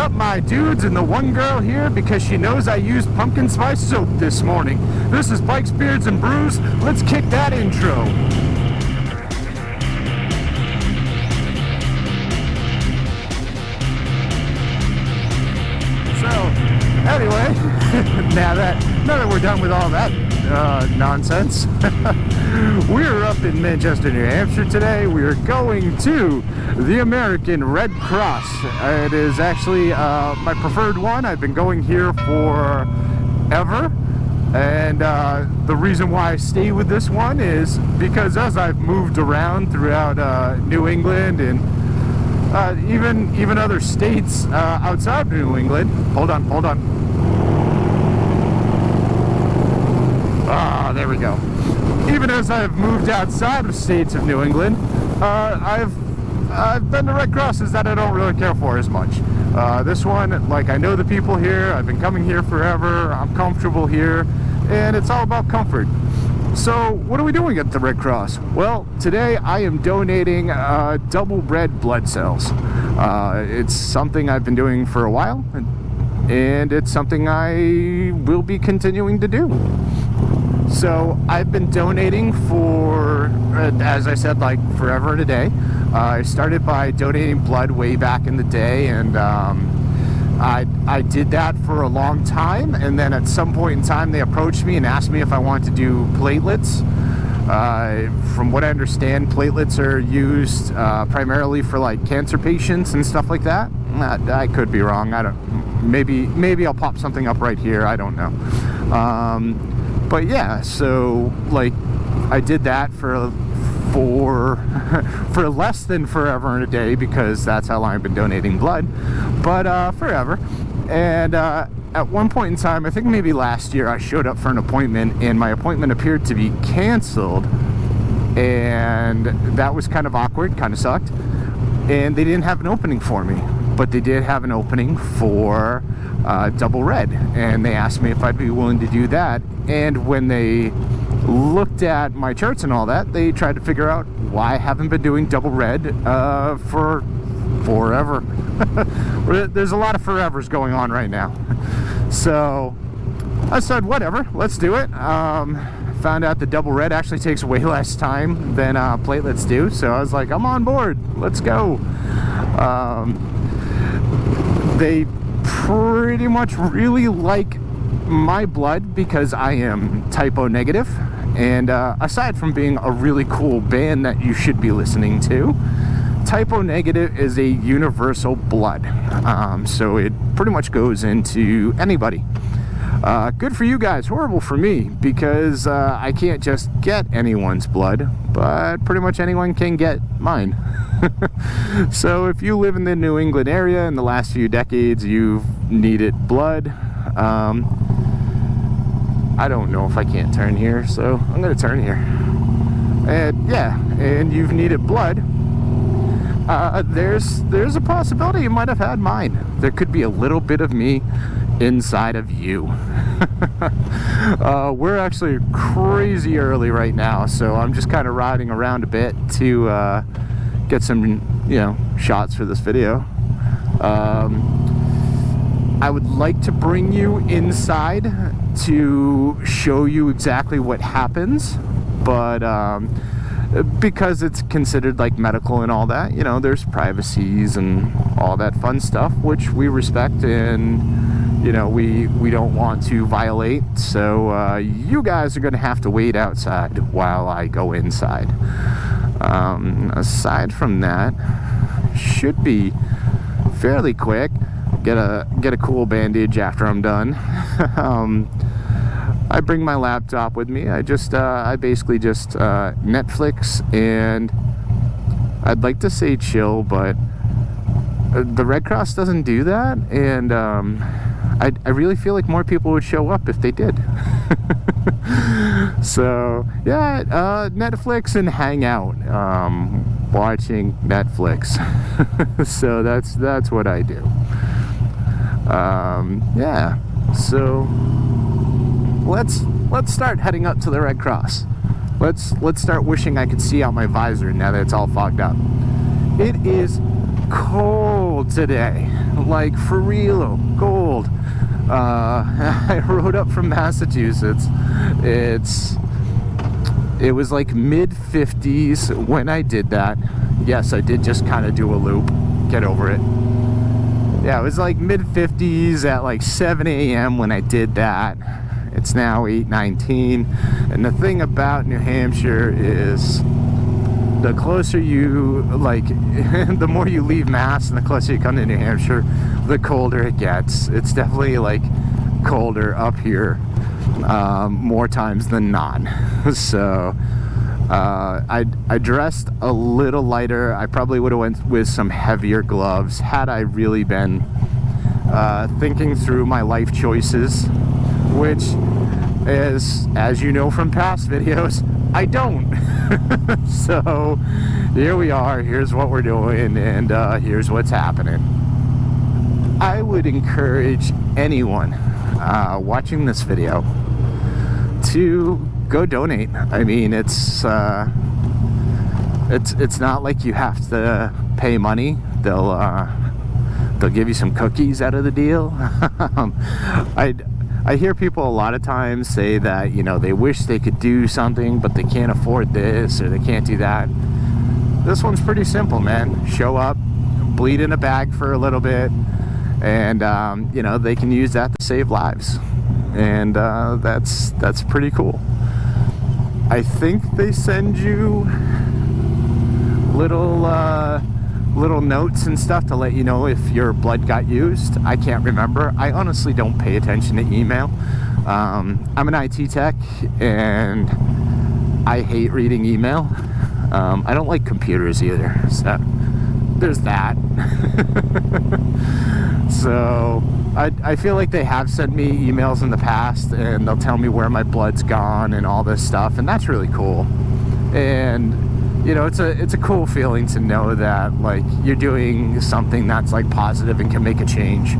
up, my dudes, and the one girl here because she knows I used pumpkin spice soap this morning. This is Bikes, Beards, and Brews. Let's kick that intro. So, anyway, now that we're done with all that nonsense, we're up in Manchester, New Hampshire today. We are going to the American Red Cross. It is actually my preferred one. I've been going here forever, and the reason why I stay with this one is because as I've moved around throughout New England and even other states outside of New England. Hold on. Ah, there we go. Even as I've moved outside of states of New England, I've been to Red Crosses that I don't really care for as much. This one, like, I know the people here. I've been coming here forever. I'm comfortable here, and it's all about comfort. So, what are we doing at the Red Cross? Well, today I am donating double red blood cells. It's something I've been doing for a while, and it's something I will be continuing to do. So, I've been donating for, as I said, like forever and a day. I started by donating blood way back in the day, and I did that for a long time, and then at some point in time they approached me and asked me if I wanted to do platelets. From what I understand, platelets are used primarily for like cancer patients and stuff like that. I could be wrong. I don't. Maybe I'll pop something up right here. I don't know. But yeah, so like I did that for less than forever and a day, because that's how long I've been donating blood, but forever. And at one point in time, I think maybe last year, I showed up for an appointment, and my appointment appeared to be canceled, and that was kind of awkward, kind of sucked. And they didn't have an opening for me, but they did have an opening for double red, and they asked me if I'd be willing to do that. And when they looked at my charts and all that, they tried to figure out why I haven't been doing double red for forever. There's a lot of forevers going on right now. So I said, whatever, let's do it. Found out the double red actually takes way less time than platelets do, so I was like, I'm on board, let's go. They pretty much really like my blood because I am type O negative, and aside from being a really cool band that you should be listening to, type O negative is a universal blood, so it pretty much goes into anybody. Good for you guys, horrible for me, because I can't just get anyone's blood, but pretty much anyone can get mine. So if you live in the New England area in the last few decades, you've needed blood. I don't know if I can't turn here, so I'm gonna turn here. And yeah, and you've needed blood. There's a possibility you might have had mine. There could be a little bit of me inside of you. We're actually crazy early right now, so I'm just kind of riding around a bit to get some, shots for this video. I would like to bring you inside to show you exactly what happens, but because it's considered like medical and all that, there's privacies and all that fun stuff, which we respect, and we don't want to violate. So you guys are gonna have to wait outside while I go inside. Aside from that, should be fairly quick. Get a cool bandage after I'm done. I bring my laptop with me. I basically just Netflix, and I'd like to say chill, but the Red Cross doesn't do that, and I really feel like more people would show up if they did. So yeah, Netflix and hang out, watching Netflix. So that's what I do. Yeah, so let's start heading up to the Red Cross. Let's start wishing I could see out my visor now that it's all fogged up. It is cold today. like for real, cold. I rode up from Massachusetts. It was like mid-50s when I did that. Yes, I did just kind of do a loop. Get over it. Yeah, it was like mid-50s at like 7 a.m. when I did that. It's now 8:19. And the thing about New Hampshire is the closer you, like, the more you leave Mass and the closer you come to New Hampshire, the colder it gets. It's definitely like colder up here more times than not. So I dressed a little lighter. I probably would have went with some heavier gloves had I really been thinking through my life choices, which is, as you know from past videos, I don't. So here we are, here's what we're doing, and here's what's happening. I would encourage anyone watching this video to go donate. I mean, it's not like you have to pay money. They'll give you some cookies out of the deal. I hear people a lot of times say that, you know, they wish they could do something, but they can't afford this or they can't do that. This one's pretty simple, man. Show up, bleed in a bag for a little bit, and you know, they can use that to save lives, and that's pretty cool. I think they send you little notes and stuff to let you know if your blood got used. I can't remember. I honestly don't pay attention to email. I'm an IT tech and I hate reading email. I don't like computers either, so there's that. So I feel like they have sent me emails in the past and they'll tell me where my blood's gone and all this stuff, and that's really cool. And you know, it's a cool feeling to know that, like, you're doing something that's like positive and can make a change.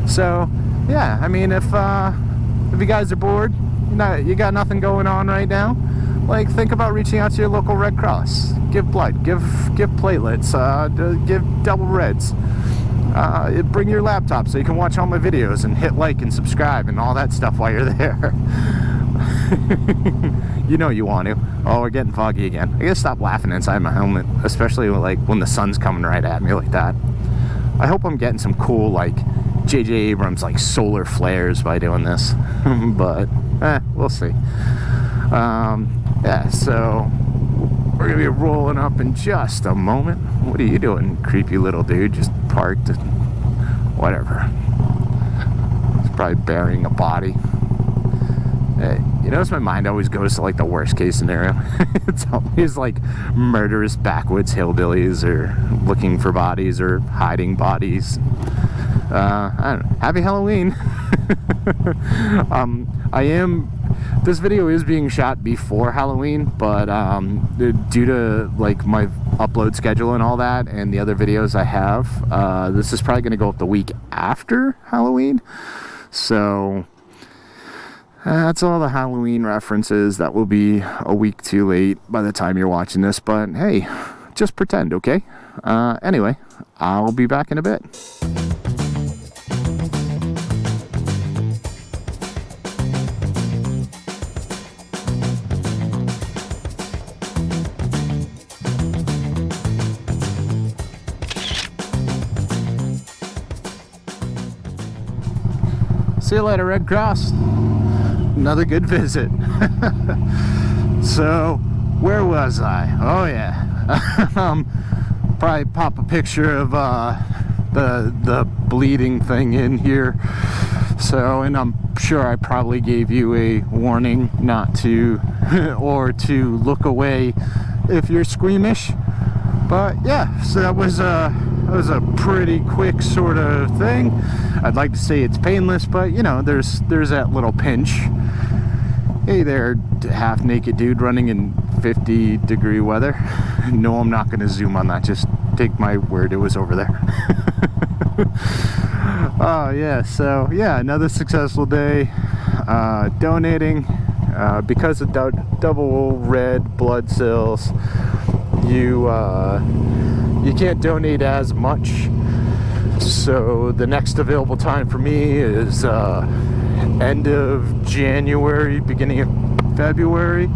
So yeah, I mean, if you guys are bored, you got nothing going on right now, like, think about reaching out to your local Red Cross. Give blood, give platelets, give double reds. Bring your laptop so you can watch all my videos and hit like and subscribe and all that stuff while you're there. You know you want to. Oh, we're getting foggy again. I gotta stop laughing inside my helmet, especially like when the sun's coming right at me like that. I hope I'm getting some cool, like, J.J. Abrams, like, solar flares by doing this. But we'll see. Yeah, so we're gonna be rolling up in just a moment. What are you doing, creepy little dude? Just parked, whatever. It's probably burying a body. You notice my mind always goes to, like, the worst case scenario. It's always like murderous backwoods hillbillies or looking for bodies or hiding bodies. I don't know. Happy Halloween. This video is being shot before Halloween, but due to, like, my upload schedule and all that and the other videos I have, this is probably going to go up the week after Halloween. So that's all the Halloween references. That will be a week too late by the time you're watching this, but hey, just pretend, okay? Anyway, I'll be back in a bit. See you later, Red Cross. Another good visit. So, where was I? Oh yeah. Probably pop a picture of the bleeding thing in here. So, and I'm sure I probably gave you a warning not to or to look away if you're squeamish. But yeah, so that was a pretty quick sort of thing. I'd like to say it's painless, but you know, there's that little pinch. Hey there, half naked dude running in 50-degree weather. No, I'm not going to zoom on that. Just take my word, it was over there. Oh yeah, so yeah, another successful day donating. Because of double red blood cells, you can't donate as much So the next available time for me is end of January, beginning of February,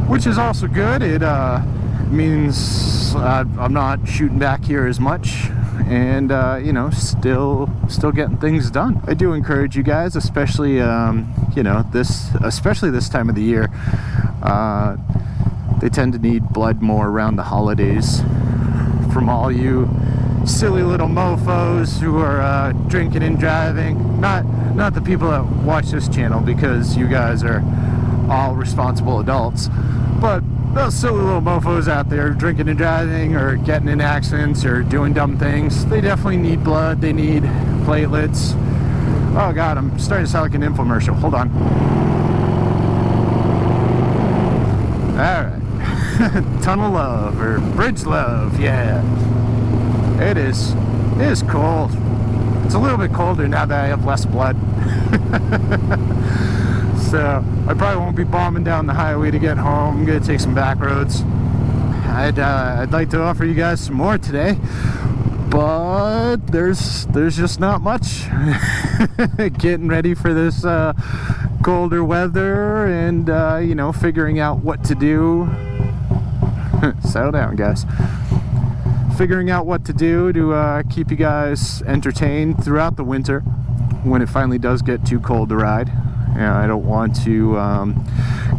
which is also good. It means I'm not shooting back here as much, and you know, still getting things done. I do encourage you guys, especially you know, especially this time of the year. They tend to need blood more around the holidays from all you silly little mofos who are drinking and driving. Not the people that watch this channel, because you guys are all responsible adults, but those silly little mofos out there drinking and driving or getting in accidents or doing dumb things. They definitely need blood. They need platelets. Oh god, I'm starting to sound like an infomercial. Hold on. Alright. Tunnel love, or bridge love, yeah. It is cold. It's a little bit colder now that I have less blood. So I probably won't be bombing down the highway to get home. I'm gonna take some back roads. I'd like to offer you guys some more today, but there's just not much. Getting ready for this colder weather, and you know, figuring out what to do. Settle down, guys. Figuring out what to do to keep you guys entertained throughout the winter when it finally does get too cold to ride. I don't want to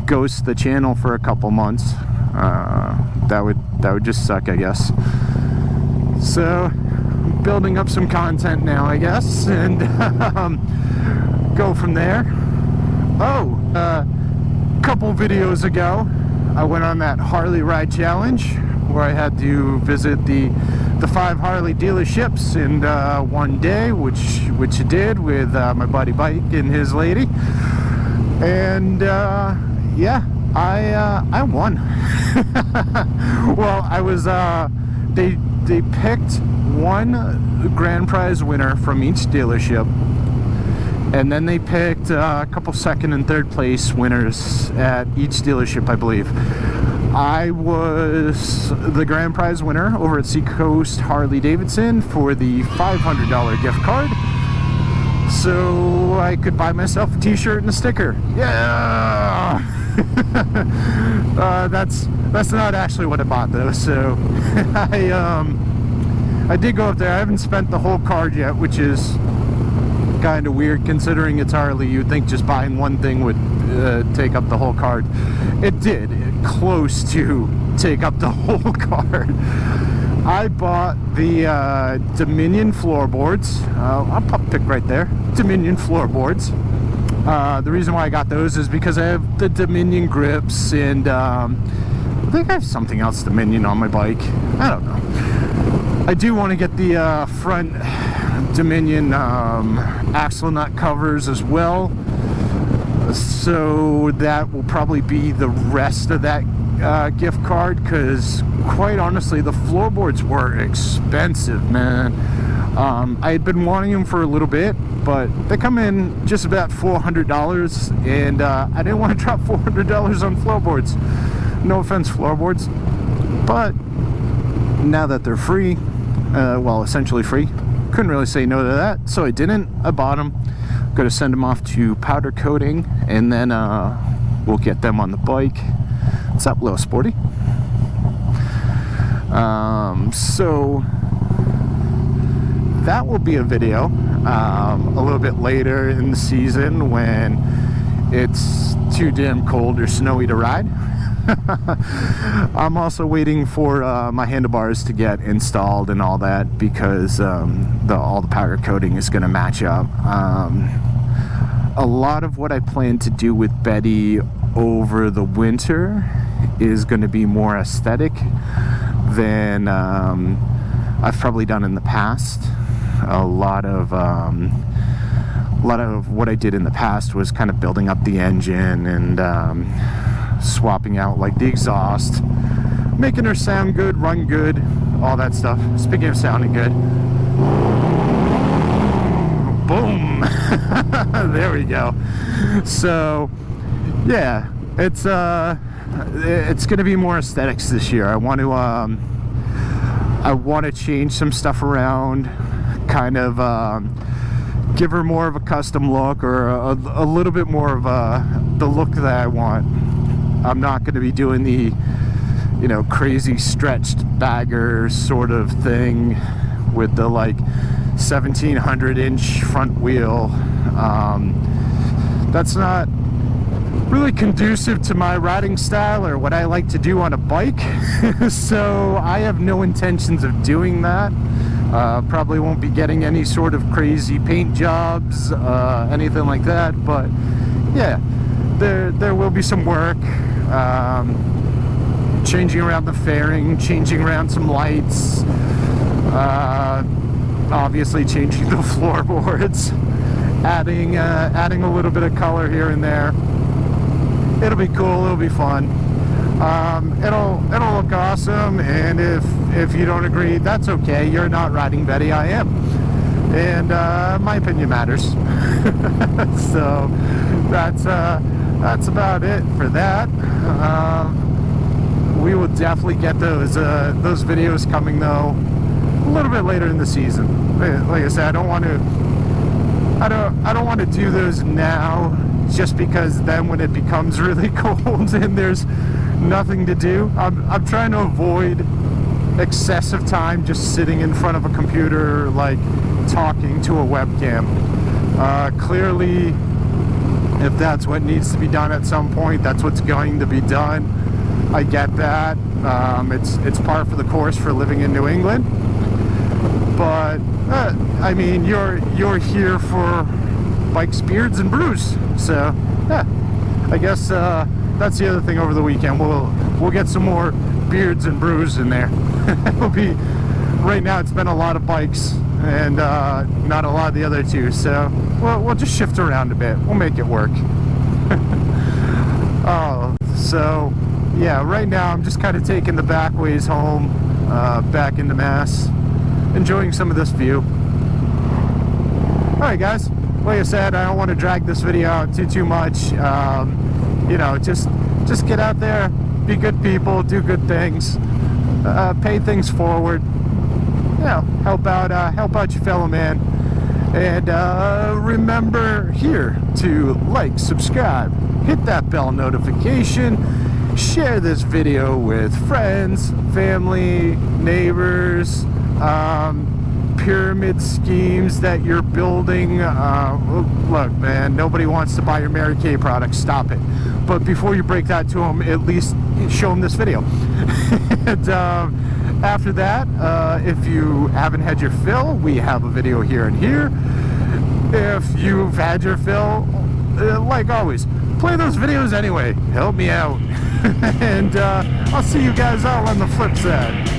ghost the channel for a couple months. That would just suck, I guess. So building up some content now, I guess, and go from there. Oh, couple videos ago, I went on that Harley ride challenge where I had to visit the 5 Harley dealerships in one day, which I did with my buddy Bike and his lady, and yeah, I won. Well, I was they picked one grand prize winner from each dealership, and then they picked a couple second and third place winners at each dealership, I believe. I was the grand prize winner over at Seacoast Harley Davidson for the $500 gift card, so I could buy myself a t-shirt and a sticker. Yeah! That's not actually what I bought though. So I did go up there. I haven't spent the whole card yet, which is kind of weird considering it's Harley. You'd think just buying one thing would take up the whole card. It did, close to take up the whole card. I bought the Dominion floorboards. I'll pop a pic right there. Dominion floorboards. The reason why I got those is because I have the Dominion grips, and I think I have something else Dominion on my bike. I don't know. I do want to get the front Dominion axle nut covers as well, so that will probably be the rest of that gift card, because quite honestly the floorboards were expensive, man. I had been wanting them for a little bit, but they come in just about $400, and I didn't want to drop $400 on floorboards. No offense, floorboards, but now that they're free, well, essentially free, couldn't really say no to that, so I didn't. I bought them. Going to send them off to powder coating, and then we'll get them on the bike. What's up, little sporty? So that will be a video a little bit later in the season when it's too damn cold or snowy to ride. I'm also waiting for my handlebars to get installed and all that, because all the powder coating is going to match up. A lot of what I plan to do with Betty over the winter is going to be more aesthetic than I've probably done in the past. A lot of what I did in the past was kind of building up the engine and swapping out like the exhaust, making her sound good, run good, all that stuff. Speaking of sounding good, boom. There we go. So yeah, it's gonna be more aesthetics this year. I want to I want to change some stuff around, kind of give her more of a custom look, or a little bit more of the look that I want. I'm not going to be doing the, you know, crazy stretched bagger sort of thing with the like 1700-inch front wheel. That's not really conducive to my riding style or what I like to do on a bike. So I have no intentions of doing that. Probably won't be getting any sort of crazy paint jobs, anything like that, but yeah, there will be some work, changing around the fairing, changing around some lights, obviously changing the floorboards, adding a little bit of color here and there. It'll be cool, it'll be fun. It'll look awesome, and if you don't agree, that's okay. You're not riding Betty, I am, and my opinion matters. So that's about it for that. We will definitely get those videos coming though a little bit later in the season. Like I said, I don't want to do those now, just because then when it becomes really cold and there's nothing to do, I'm trying to avoid excessive time just sitting in front of a computer, like talking to a webcam. Clearly, if that's what needs to be done at some point, that's what's going to be done. I get that. It's par for the course for living in New England. But I mean, you're here for bikes, beards, and brews. So yeah, I guess that's the other thing over the weekend. We'll get some more beards and brews in there. It'll be, right now it's been a lot of bikes and not a lot of the other two. So we'll just shift around a bit. We'll make it work. Oh, so yeah, right now I'm just kind of taking the back ways home, back into Mass, enjoying some of this view. Alright guys, like I said, I don't want to drag this video out too much. You know, just get out there, be good people, do good things, pay things forward, you know, help out your fellow man, and remember here to like, subscribe, hit that bell notification, share this video with friends, family, neighbors, pyramid schemes that you're building. Look, man, nobody wants to buy your Mary Kay products. Stop it. But before you break that to them, at least show them this video. And after that, if you haven't had your fill, we have a video here and here. If you've had your fill, like always, play those videos anyway. Help me out. And I'll see you guys all on the flip side.